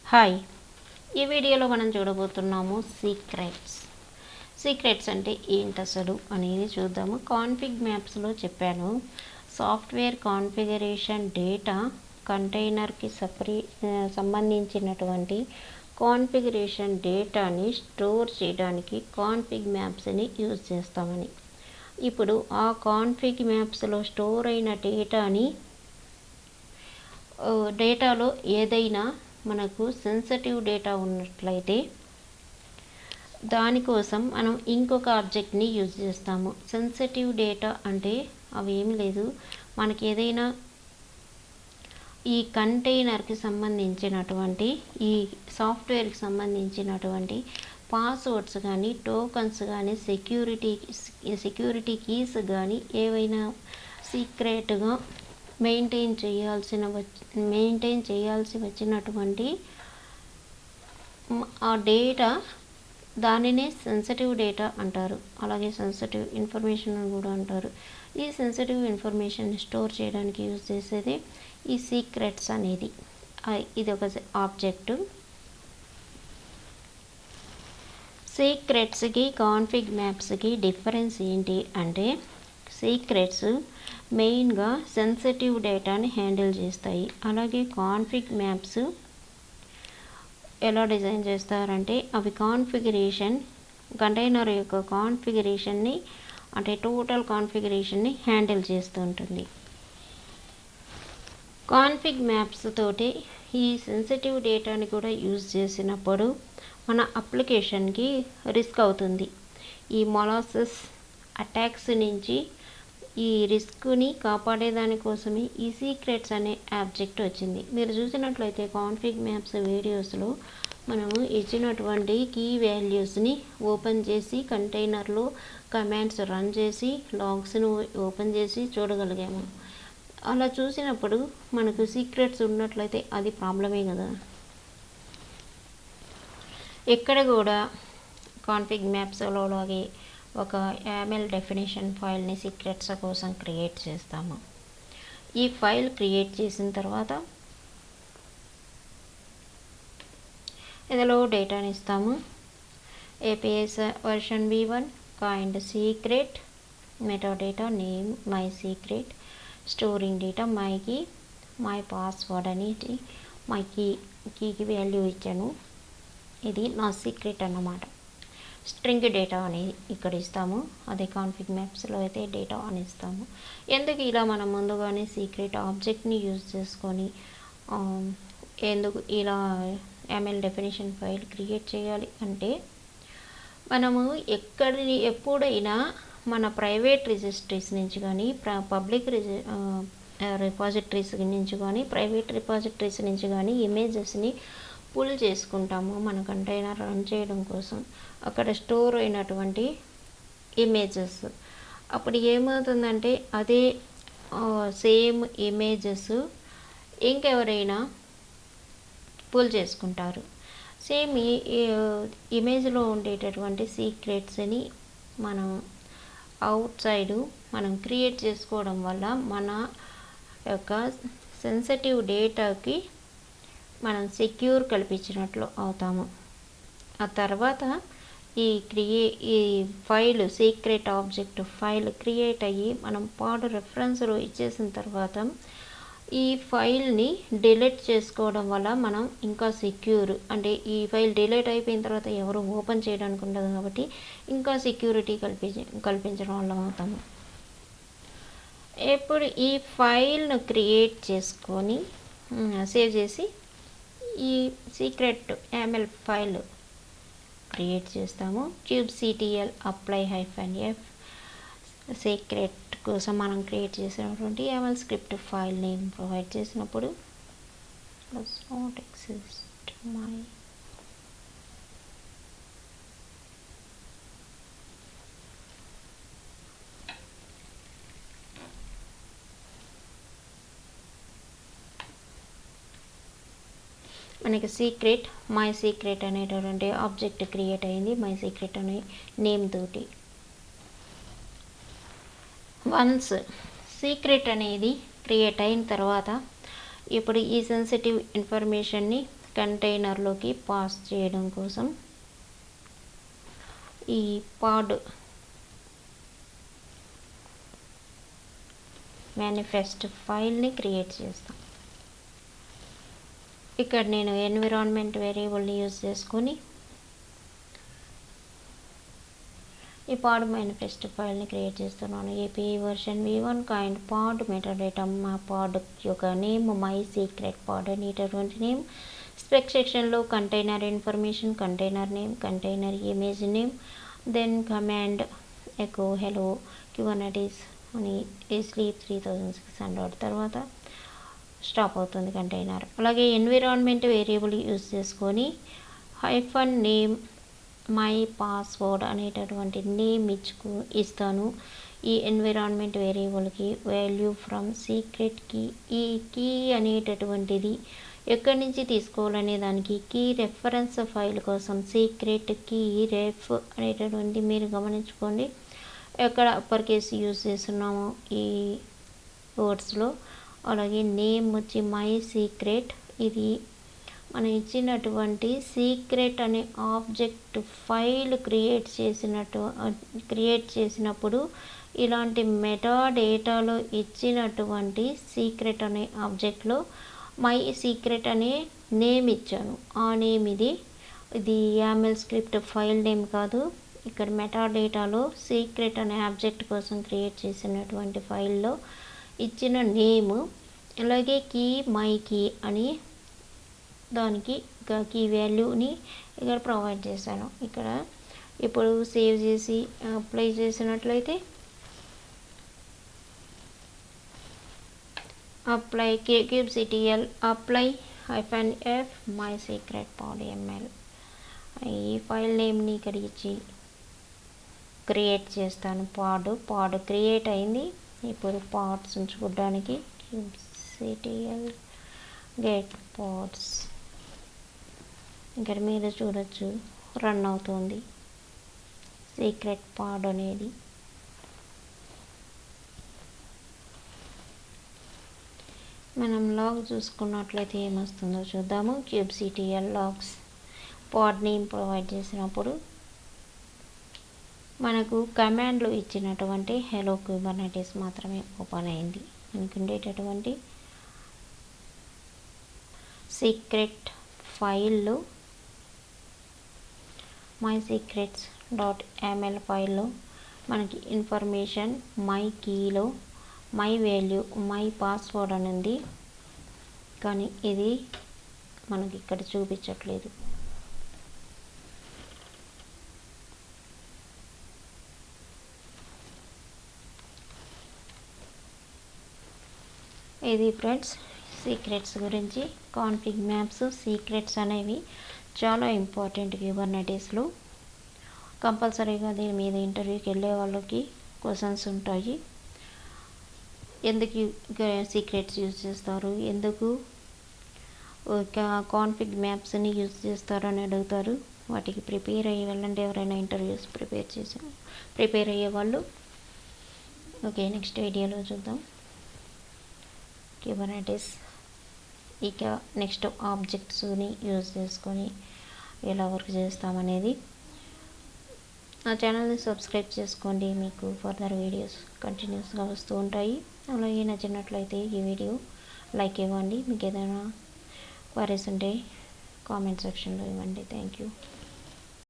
Hi, ఈ వీడియోలో మనం చూడబోతున్నాము సీక్రెట్స్ అంటే ఏంటి అసలు అనేది చూద్దాము. కాన్ఫిగ్ మ్యాప్స్లో చెప్పాను, సాఫ్ట్వేర్ కాన్ఫిగరేషన్ డేటా కంటైనర్కి సంబంధించినటువంటి కాన్ఫిగరేషన్ డేటాని స్టోర్ చేయడానికి కాన్ఫిగ్ మ్యాప్స్ని యూజ్ చేస్తామని. ఇప్పుడు ఆ కాన్ఫిగ్ మ్యాప్స్లో స్టోర్ అయిన డేటాలో ఏదైనా మనకు సెన్సిటివ్ డేటా ఉన్నట్లయితే దానికోసం మనం ఇంకొక ఆబ్జెక్ట్ని యూజ్ చేస్తాము. సెన్సిటివ్ డేటా అంటే అవి ఏమి లేదు, మనకి ఏదైనా ఈ కంటైనర్కి సంబంధించినటువంటి ఈ సాఫ్ట్వేర్కి సంబంధించినటువంటి పాస్వర్డ్స్ కానీ టోకన్స్ కానీ సెక్యూరిటీ కీస్ కానీ ఏవైనా సీక్రెట్గా మెయింటైన్ చేయాల్సి వచ్చినటువంటి ఆ డేటా, దానినే సెన్సిటివ్ డేటా అంటారు. అలాగే సెన్సిటివ్ ఇన్ఫర్మేషన్ అని కూడా అంటారు. ఈ సెన్సిటివ్ ఇన్ఫర్మేషన్ స్టోర్ చేయడానికి యూజ్ చేసేది ఈ సీక్రెట్స్ అనేది. ఇది ఒక ఆబ్జెక్ట్. సీక్రెట్స్కి కాన్ఫిగ్ మ్యాప్స్కి డిఫరెన్స్ ఏంటి అంటే, సీక్రెట్స్ మెయిన్గా సెన్సిటివ్ డేటాని హ్యాండిల్ చేస్తాయి. అలాగే కాన్ఫిగ్ మ్యాప్స్ ఎలా డిజైన్ చేస్తారంటే, అవి కంటైనర్ యొక్క కాన్ఫిగరేషన్ని అంటే టోటల్ కాన్ఫిగరేషన్ని హ్యాండిల్ చేస్తూ ఉంటుంది. కాన్ఫిగ్ మ్యాప్స్ తోటి ఈ సెన్సిటివ్ డేటాని కూడా యూజ్ చేసినప్పుడు మన అప్లికేషన్కి రిస్క్ అవుతుంది. ఈ మొలాసెస్ అటాక్స్ నుంచి ఈ రిస్క్ని కాపాడేదానికోసమే ఈ సీక్రెట్స్ అనే ఆబ్జెక్ట్ వచ్చింది. మీరు చూసినట్లయితే కాన్ఫిగ్ మ్యాప్స్ వీడియోస్లో మనము ఇచ్చినటువంటి కీ వాల్యూస్ని ఓపెన్ చేసి కంటైనర్లో కమాండ్స్ రన్ చేసి లాగ్స్ను ఓపెన్ చేసి చూడగలిగాము. అలా చూసినప్పుడు మనకు సీక్రెట్స్ ఉన్నట్లయితే అది ప్రాబ్లమే కదా. ఎక్కడ కూడా కాన్ఫిగ్ మ్యాప్స్లో లాగే ఒక YAML డెఫినేషన్ ఫైల్ని సీక్రెట్స్ కోసం క్రియేట్ చేస్తాము. ఈ ఫైల్ క్రియేట్ చేసిన తర్వాత ఇందులో డేటాని ఇస్తాము. APIs version v1 kind secret, metadata name my secret, storing data my key, my password అనేది మై కీకి వాల్యూ ఇచ్చాను. ఇది నా సీక్రెట్ అన్నమాట. స్ట్రింగ్ డేటా అనేది ఇక్కడ ఇస్తాము. అదే కాన్ఫిగ్ మ్యాప్స్లో అయితే డేటా అని ఇస్తాము. ఎందుకు ఇలా మనం ముందుగానే సీక్రెట్ ఆబ్జెక్ట్ని యూజ్ చేసుకొని ఎందుకు ఇలా YAML డెఫినేషన్ ఫైల్ క్రియేట్ చేయాలి అంటే, మనము ఎప్పుడైనా మన ప్రైవేట్ రిజిస్ట్రీస్ నుంచి కానీ పబ్లిక్ రిపాజిటరీస్ నుంచి కానీ ప్రైవేట్ రిపాజిటరీస్ నుంచి కానీ ఇమేజెస్ని పుల్ చేసుకుంటాము మన కంటైనర్ రన్ చేయడం కోసం. అక్కడ స్టోర్ అయినటువంటి ఇమేజెస్ అప్పుడు ఏమవుతుందంటే, అదే సేమ్ ఇమేజెస్ ఇంకెవరైనా పుల్ చేసుకుంటారు. సేమ్ ఈ ఇమేజ్లో ఉండేటటువంటి సీక్రెట్స్ని మనం అవుట్ సైడు మనం క్రియేట్ చేసుకోవడం వల్ల మన యొక్క సెన్సిటివ్ డేటాకి మనం సెక్యూర్ కల్పించినట్లు అవుతాము. ఆ తర్వాత ఈ file secret object file create అయ్యి మనం పాడ్ రెఫరెన్స్లో ఇచ్చేసిన తర్వాత ఈ ఫైల్ని డిలీట్ చేసుకోవడం వల్ల మనం ఇంకా సెక్యూర్, అంటే ఈ ఫైల్ డిలీట్ అయిపోయిన తర్వాత ఎవరు ఓపెన్ చేయడానికి ఉండదు కాబట్టి ఇంకా సెక్యూరిటీ కల్పించడం వల్ల అవుతాము. ఇప్పుడు ఈ ఫైల్ను క్రియేట్ చేసుకొని సేవ్ చేసి ఈ సీక్రెట్ YAML ఫైల్ క్రియేట్ చేస్తాము. kubectl apply -f సీక్రెట్ కోసం మనం క్రియేట్ చేసినటువంటి YAML script file name provide చేసినప్పుడు does not exist my మనకి సీక్రెట్ మై సీక్రెట్ అనేటటువంటి ఆబ్జెక్ట్ క్రియేట్ అయింది మై సీక్రెట్ అనే నేమ్ తోటి. వన్స్ సీక్రెట్ అనేది క్రియేట్ అయిన తర్వాత ఇప్పుడు ఈ సెన్సిటివ్ ఇన్ఫర్మేషన్ని కంటైనర్లోకి పాస్ చేయడం కోసం ఈ పాడ్ మేనిఫెస్ట్ ఫైల్ని క్రియేట్ చేస్తాం. ఇక్కడ నేను ఎన్విరాన్మెంట్ వేరియబుల్ని యూజ్ చేసుకొని ఈ పాడ్ మేనిఫెస్ట్ ఫైల్ని క్రియేట్ చేస్తున్నాను. API version v1 kind pod metadata, మా పాడ్ యొక్క నేమ్ మై సీక్రెట్ పాడ్ అనేటటువంటి నేమ్. స్పెక్ సెక్షన్లో container information, container name, container image name, then command echo hello Kubernetes అని స్లీప్ 3600 తర్వాత స్టాప్ అవుతుంది కంటైనర్. అలాగే ఎన్విరాన్మెంట్ వేరియబుల్ యూజ్ చేసుకొని hyphen name my password అనేటటువంటి నేమ్ ఇస్తాను. ఈ ఎన్విరాన్మెంట్ వేరియబుల్కి వాల్యూ ఫ్రమ్ సీక్రెట్ కీ. ఈ కీ అనేటటువంటిది ఎక్కడి నుంచి తీసుకోవాలనే దానికి కీ రెఫరెన్స్ ఫైల్ కోసం సీక్రెట్ కీ రెఫ్ అనేటటువంటి మీరు గమనించుకోండి. ఎక్కడ అప్పర్ కేస్ యూజ్ చేస్తున్నాము ఈ వర్డ్స్లో. అలాగే నేమ్ వచ్చి మై సీక్రెట్. ఇది మనం ఇచ్చినటువంటి సీక్రెట్ అనే ఆబ్జెక్ట్ ఫైల్ క్రియేట్ చేసినప్పుడు ఇలాంటి మెటా డేటాలో ఇచ్చినటువంటి సీక్రెట్ అనే ఆబ్జెక్ట్లో మై సీక్రెట్ అనే నేమ్ ఇచ్చాను. ఆ నేమ్ ఇది YAML స్క్రిప్ట్ ఫైల్ నేమ్ కాదు. ఇక్కడ మెటా డేటాలో సీక్రెట్ అనే ఆబ్జెక్ట్ కోసం క్రియేట్ చేసినటువంటి ఫైల్లో ఇచ్చిన నేమ్. అలాగే కీ మై కీ అని దానికి కీ వాల్యూని ఇక్కడ ప్రొవైడ్ చేశాను. ఇక్కడ ఇప్పుడు సేవ్ చేసి అప్లై చేసినట్లయితే apply kubectl apply -f my secret pod ml ఈ ఫైల్ నేమ్ని ఇక్కడ ఇచ్చి క్రియేట్ చేస్తాను. పాడ్ క్రియేట్ అయింది. ఇప్పుడు పాడ్స్ ఉంచుకోవడానికి kubectl గెట్ పాడ్స్ ఇక్కడ మీరు చూడొచ్చు రన్ అవుతుంది సీక్రెట్ పాడ్ అనేది. మనం లాగ్ చూసుకున్నట్లయితే ఏమొస్తుందో చూద్దాము. kubectl లాగ్స్ పాడ్ నేమ్ ప్రొవైడ్ చేసినప్పుడు మనకు కమాండ్లో ఇచ్చినటువంటి హెలో క్యూబర్నెటీస్ మాత్రమే ఓపెన్ అయింది. మనకు ఉండేటటువంటి సీక్రెట్ ఫైల్లో మై సీక్రెట్స్ .ml ఫైల్లో మనకి ఇన్ఫర్మేషన్ మై కీలో మై వాల్యూ మై పాస్వర్డ్ అని ఉంది, కానీ ఇది మనకి ఇక్కడ చూపించట్లేదు. ఇది ఫ్రెండ్స్ సీక్రెట్స్ గురించి. కాన్ఫిగ్ మ్యాప్స్ సీక్రెట్స్ అనేవి చాలా ఇంపార్టెంట్ క్యూబర్నెటీస్లో. కంపల్సరీగా దీని మీద ఇంటర్వ్యూకి వెళ్ళే వాళ్ళకి క్వశ్చన్స్ ఉంటాయి. ఎందుకు సీక్రెట్స్ యూజ్ చేస్తారు, ఎందుకు కాన్ఫిగ్ మ్యాప్స్ని యూజ్ చేస్తారు అని అడుగుతారు. వాటికి ప్రిపేర్ అయ్యి వెళ్ళండి ఎవరైనా ఇంటర్వ్యూస్ ప్రిపేర్ అయ్యే వాళ్ళు. ఓకే, నెక్స్ట్ వీడియోలో చూద్దాం క్యూబర్నెటీస్. ఇక నెక్స్ట్ ఆబ్జెక్ట్స్ని యూజ్ చేసుకొని ఎలా వర్క్ చేస్తామనేది. నా ఛానల్ని సబ్స్క్రైబ్ చేసుకోండి, మీకు ఫర్దర్ వీడియోస్ కంటిన్యూస్గా వస్తూ ఉంటాయి. అలాగే నచ్చినట్లయితే ఈ వీడియో లైక్ ఇవ్వండి. మీకు ఏదైనా క్వరీస్ ఉంటే కామెంట్ సెక్షన్లో ఇవ్వండి. Thank you.